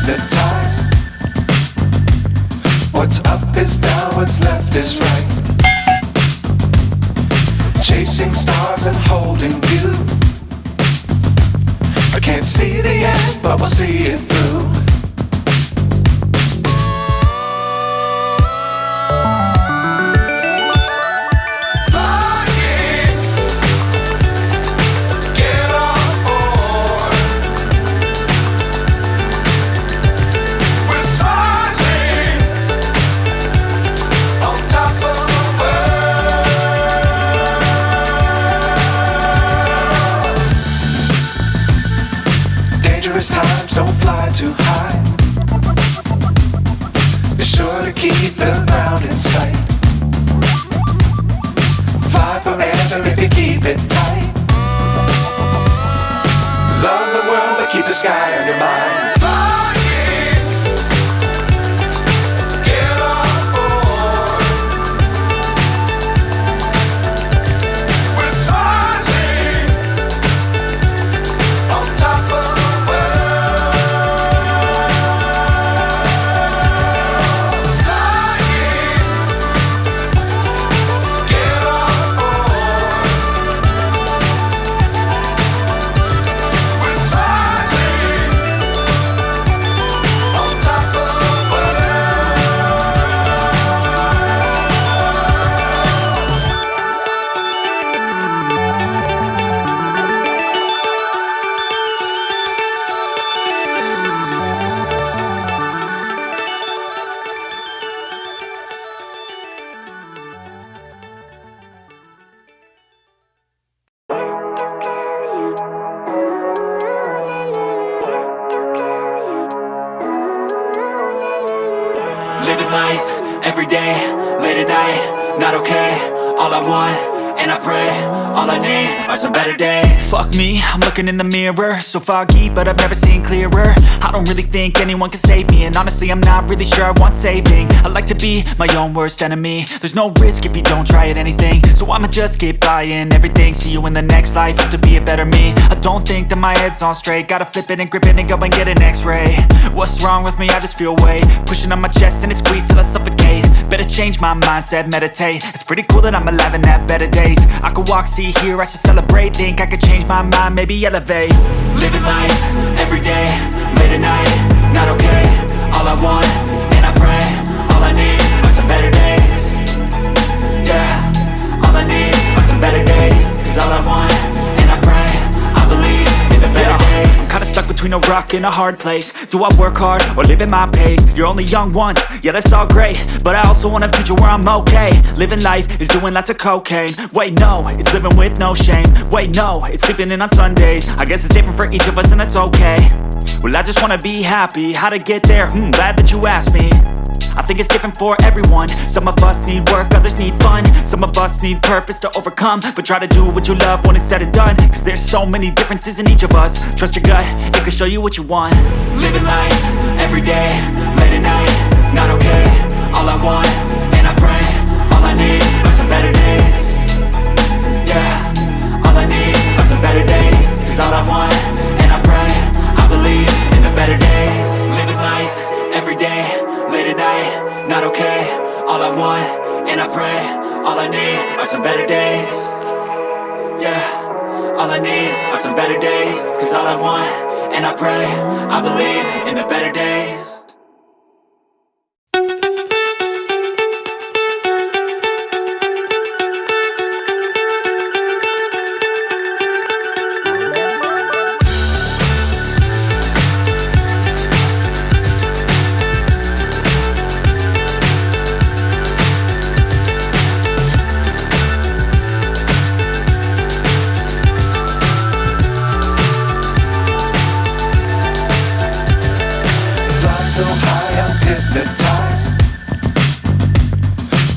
hypnotized. What's up is down, what's left is right. Chasing stars and holding you. I can't see the end, but we'll see it through. Times don't fly too high. Be sure to keep the ground in sight. Fly forever if you keep it tight. Love the world but keep the sky on your mind. Living life, every day, late at night, not okay. All I want, and I pray, all I need are some better days. Fuck me, I'm looking in the mirror, so foggy, but I've never seen clearer. I don't really think anyone can save me, and honestly I'm not really sure I want saving. I like to be my own worst enemy. There's no risk if you don't try at anything, so I'ma just keep buying everything. See you in the next life, hope to be a better me. I don't think that my head's on straight, gotta flip it and grip it and go and get an x-ray. What's wrong with me? I just feel weight pushing on my chest and it squeezes till I suffocate. Better change my mindset, meditate. It's pretty cool that I'm alive and have better days. I could walk, see, hear, I should celebrate. Think I could change my mind, maybe elevate. Living life, every day, late at night, not okay. All I want, and I pray, all I need are some better days. Yeah, all I need are some better days. Cause all I want, and I pray, I believe in the better days. I'm kinda stuck between a rock and a hard place. Do I work hard or live at my pace? You're only young once, yeah that's all great, but I also want a future where I'm okay. Living life is doing lots of cocaine. Wait no, it's living with no shame. Wait no, it's sleeping in on Sundays. I guess it's different for each of us and that's okay. Well I just wanna be happy, how to get there? Glad that you asked me. I think it's different for everyone. Some of us need work, others need fun. Some of us need purpose to overcome. But try to do what you love when it's said and done. Cause there's so many differences in each of us. Trust your gut, it can show you what you want. Living life, every day, late at night, not okay. All I want, and I pray, all I need are some better days. Yeah, all I need are some better days. Cause all I want, and I pray, I believe in the better days. Living life, every day, late at night, not okay. All I want, and I pray, all I need are some better days. Yeah, all I need are some better days. Cause all I want, and I pray, I believe in the better days. So high I'm hypnotized.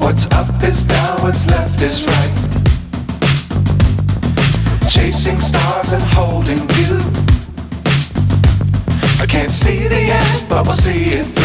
What's up is down, what's left is right. Chasing stars and holding you. I can't see the end, but we'll see it through.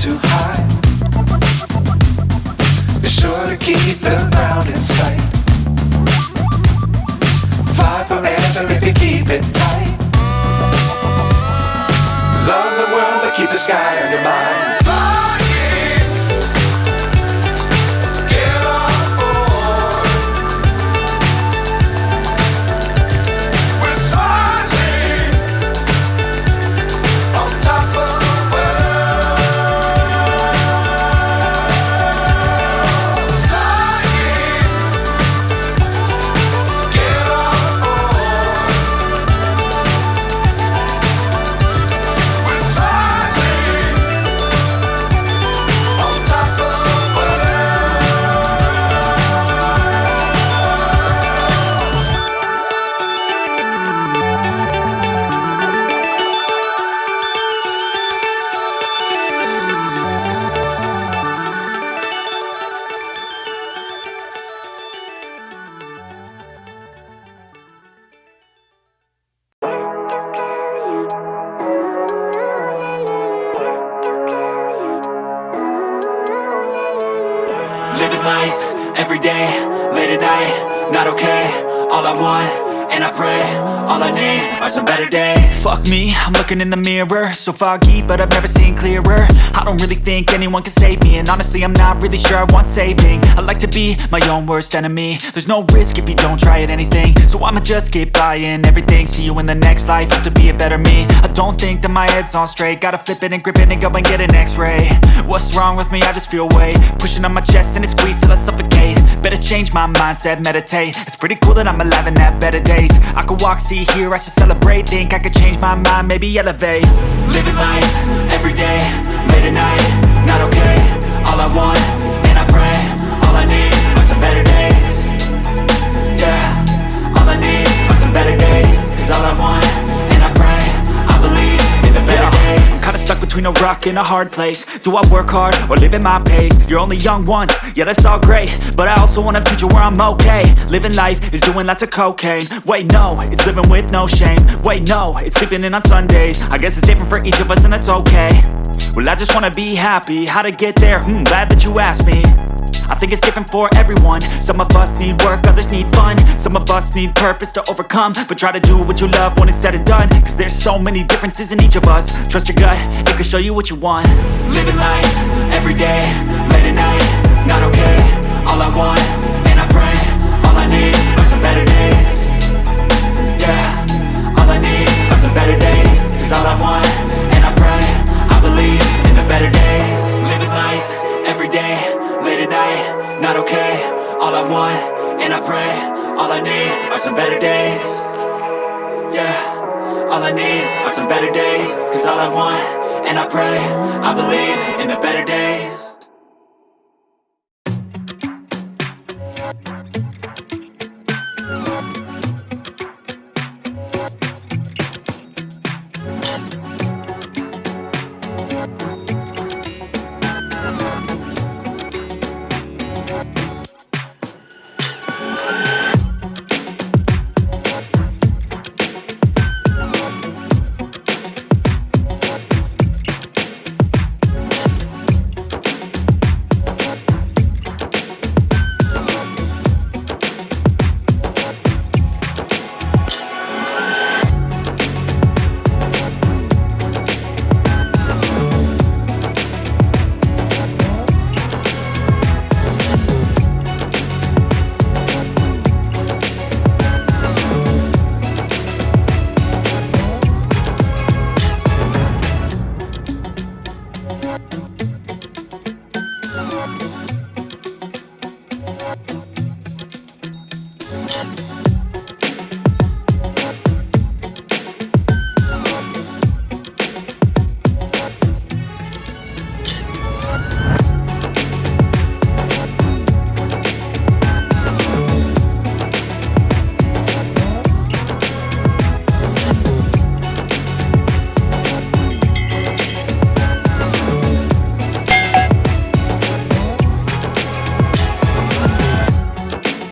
too high. Be sure to keep the ground in sight. Fly forever if you keep it tight. Love the world but keep the sky on your mind. Living life, everyday, late at night, not okay. All I want, and I pray, all I need are some better days. Fuck me, I'm looking in the mirror, so foggy, but I've never seen clearer. I don't really think anyone can save me, and honestly I'm not really sure I want saving. I like to be my own worst enemy. There's no risk if you don't try at anything, so I'ma just keep buying everything. See you in the next life, hope to be a better me. I don't think that my head's on straight, gotta flip it and grip it and go and get an x-ray. What's wrong with me? I just feel weight pushing on my chest and it squeezes till I suffocate. Better change my mindset, meditate. It's pretty cool that I'm alive and have better days. I could walk, see, hear, I should celebrate. Think I could change my mind, maybe elevate. Living life, everyday, late at night, not okay. All I want, and I pray, all I need are some better days. Yeah, all I need are some better days. Cause all I want, and I pray, I believe in the better days. I'm kinda stuck between a rock and a hard place. Do I work hard or live at my pace? You're only young once, yeah that's all great, but I also want a future where I'm okay. Living life is doing lots of cocaine. Wait no, it's living with no shame. Wait no, it's sleeping in on Sundays. I guess it's different for each of us and that's okay. Well I just wanna be happy, how to get there? Glad that you asked me. I think it's different for everyone. Some of us need work, others need fun. Some of us need purpose to overcome. But try to do what you love when it's said and done. Cause there's so many differences in each of us. Trust your gut, it can show you what you want. Living life, everyday, late at night, not okay. All I want, and I pray, all I need are some better days. Yeah, all I need are some better days. Cause all I want, and I pray, I believe in the better days. Living life, everyday, late at night, not okay. All I want, and I pray, all I need are some better days. Yeah, all I need are some better days. Cause all I want, and I pray, I believe in the better days.